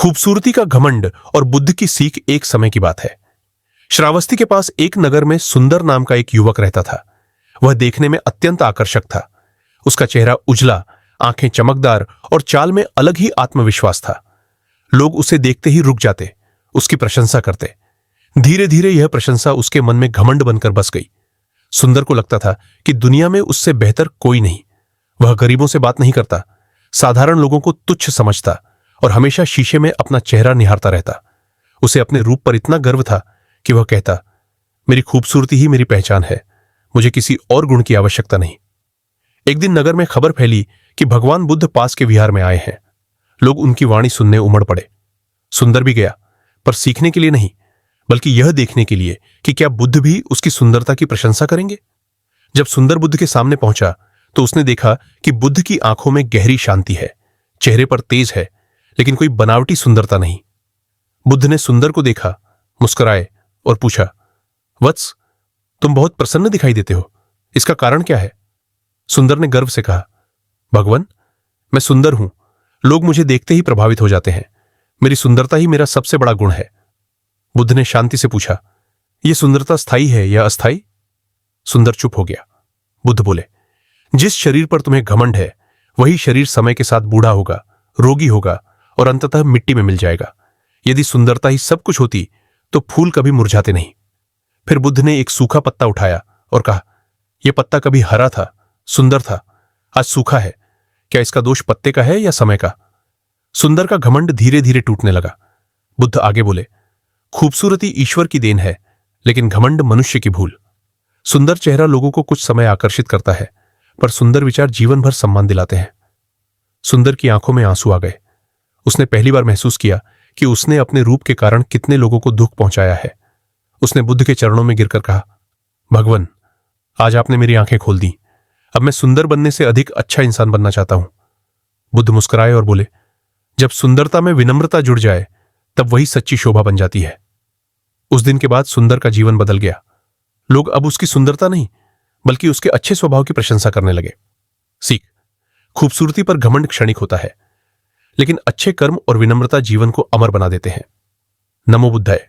खूबसूरती का घमंड और बुद्ध की सीख एक समय की बात है। श्रावस्ती के पास एक नगर में सुंदर नाम का एक युवक रहता था। वह देखने में अत्यंत आकर्षक था। उसका चेहरा उजला, आंखें चमकदार और चाल में अलग ही आत्मविश्वास था। लोग उसे देखते ही रुक जाते, उसकी प्रशंसा करते। धीरे धीरे यह प्रशंसा उसके मन में घमंड बनकर बस गई। सुंदर को लगता था कि दुनिया में उससे बेहतर कोई नहीं। वह गरीबों से बात नहीं करता, साधारण लोगों को तुच्छ समझता और हमेशा शीशे में अपना चेहरा निहारता रहता। उसे अपने रूप पर इतना गर्व था कि वह कहता, मेरी खूबसूरती ही मेरी पहचान है, मुझे किसी और गुण की आवश्यकता नहीं। एक दिन नगर में खबर फैली कि भगवान बुद्ध पास के विहार में आए हैं। लोग उनकी वाणी सुनने उमड़ पड़े। सुंदर भी गया, पर सीखने के लिए नहीं, बल्कि यह देखने के लिए कि क्या बुद्ध भी उसकी सुंदरता की प्रशंसा करेंगे। जब सुंदर बुद्ध के सामने पहुंचा तो उसने देखा कि बुद्ध की आंखों में गहरी शांति है, चेहरे पर तेज है, लेकिन कोई बनावटी सुंदरता नहीं। बुद्ध ने सुंदर को देखा, मुस्कुराए और पूछा, वत्स, तुम बहुत प्रसन्न दिखाई देते हो, इसका कारण क्या है? सुंदर ने गर्व से कहा, भगवान, मैं सुंदर हूं, लोग मुझे देखते ही प्रभावित हो जाते हैं, मेरी सुंदरता ही मेरा सबसे बड़ा गुण है। बुद्ध ने शांति से पूछा, यह सुंदरता स्थायी है या अस्थायी? सुंदर चुप हो गया। बुद्ध बोले, जिस शरीर पर तुम्हें घमंड है वही शरीर समय के साथ बूढ़ा होगा, रोगी होगा और अंततः मिट्टी में मिल जाएगा। यदि सुंदरता ही सब कुछ होती तो फूल कभी मुरझाते नहीं। फिर बुद्ध ने एक सूखा पत्ता उठाया और कहा, यह पत्ता कभी हरा था, सुंदर था, आज सूखा है। क्या इसका दोष पत्ते का है या समय का? सुंदर का घमंड धीरे धीरे टूटने लगा। बुद्ध आगे बोले, खूबसूरती ईश्वर की देन है, लेकिन घमंड मनुष्य की भूल। सुंदर चेहरा लोगों को कुछ समय आकर्षित करता है, पर सुंदर विचार जीवन भर सम्मान दिलाते हैं। सुंदर की आंखों में आंसू आ गए। उसने पहली बार महसूस किया कि उसने अपने रूप के कारण कितने लोगों को दुख पहुंचाया है। उसने बुद्ध के चरणों में गिरकर कहा, भगवान, आज आपने मेरी आंखें खोल दी। अब मैं सुंदर बनने से अधिक अच्छा इंसान बनना चाहता हूं। बुद्ध मुस्कुराए और बोले, जब सुंदरता में विनम्रता जुड़ जाए तब वही सच्ची शोभा बन जाती है। उस दिन के बाद सुंदर का जीवन बदल गया। लोग अब उसकी सुंदरता नहीं, बल्कि उसके अच्छे स्वभाव की प्रशंसा करने लगे। सीख, खूबसूरती पर घमंड क्षणिक होता है, लेकिन अच्छे कर्म और विनम्रता जीवन को अमर बना देते हैं। नमो बुद्धाय।